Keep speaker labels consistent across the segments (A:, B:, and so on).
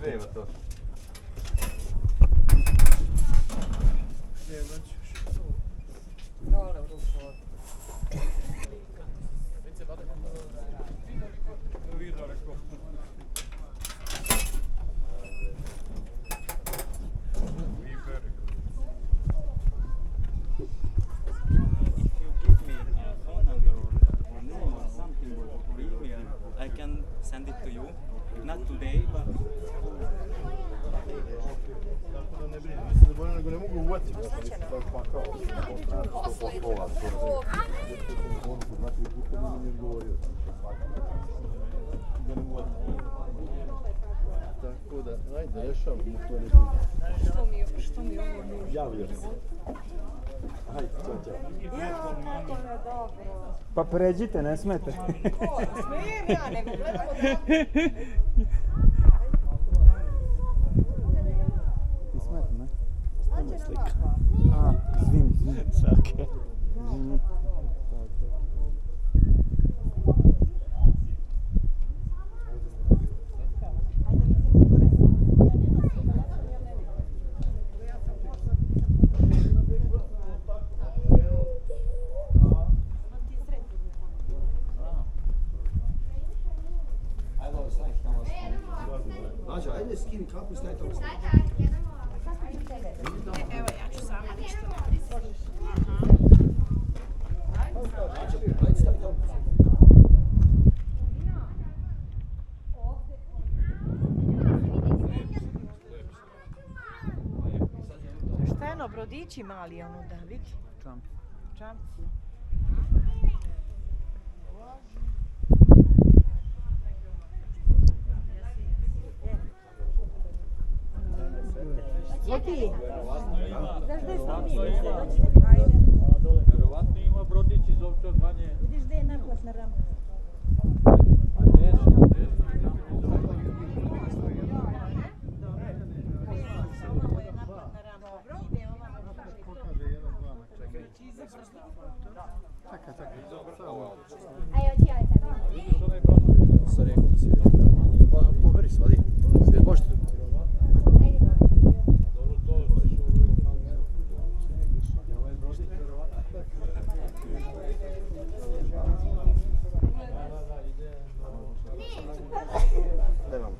A: Treba to.
B: I can send it to you, not today, but
C: Mislim da bolje nego ne mogu uvati. Pa kao, znači, puta nije mi odgovorio. Da ne uvati. Tako da, ajde, rešavamo to ne bi.
D: Što mi ovo nuži?
C: Javljam se. Ajde, čao.
D: Kako je dobro.
E: Pa pređite, ne smete.
D: Smijem ja, nego gledamo da...
E: Ti smeta, ne?
D: Znači na mapa.
E: A, izvini.
B: okay.
C: Nađa, ajde skini kapu i stavi tamo.
D: Evo, ja ću sama ništa.
C: Ajde, stavi tamo.
D: Šta je ono, brodići mali ono da vidi?
E: Čamp.
D: Čamci. Oti, znaš gdje smo mi? Ajde.
F: Verovatno ima brodić iz Ovčar Banje.
D: Vidiš gdje je naplatna rampa?
C: Sa rekao da si poveri se, vadi. Možete. Nemam.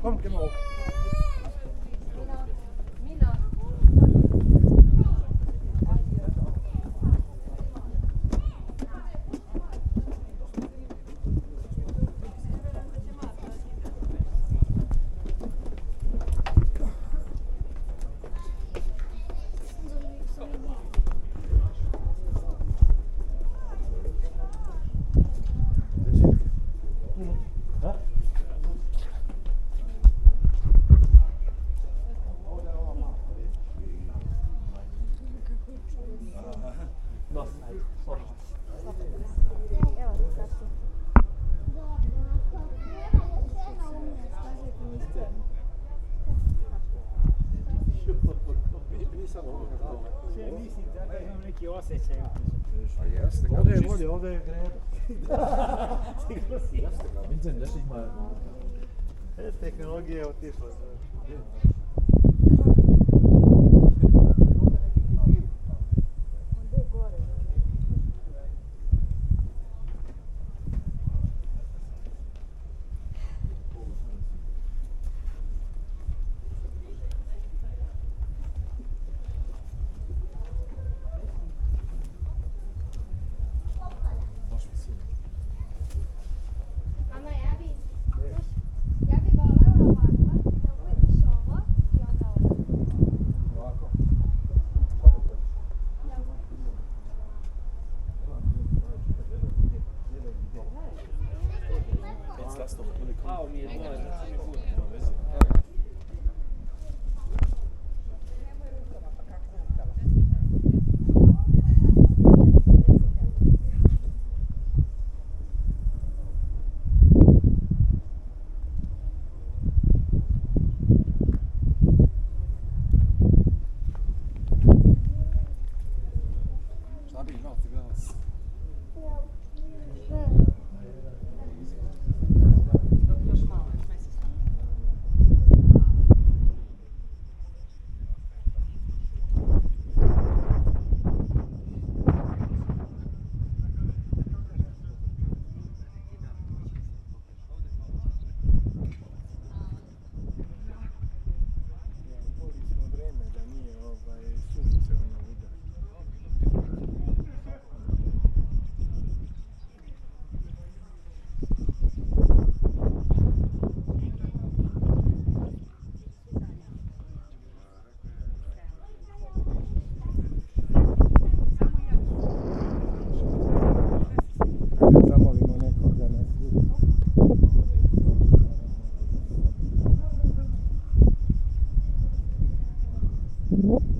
C: Kom, idemo ovdje.
E: Mislim da imam neki osjećaj.
C: A jeste,
E: Ovdje je bolje, ovdje je greda. Sigurno si.
C: Jeste ga, Vincent, nešto ima...
E: Tehnologija je otišla.
G: Ja bi voljela ovako da vidiš ovo.
A: Thank you.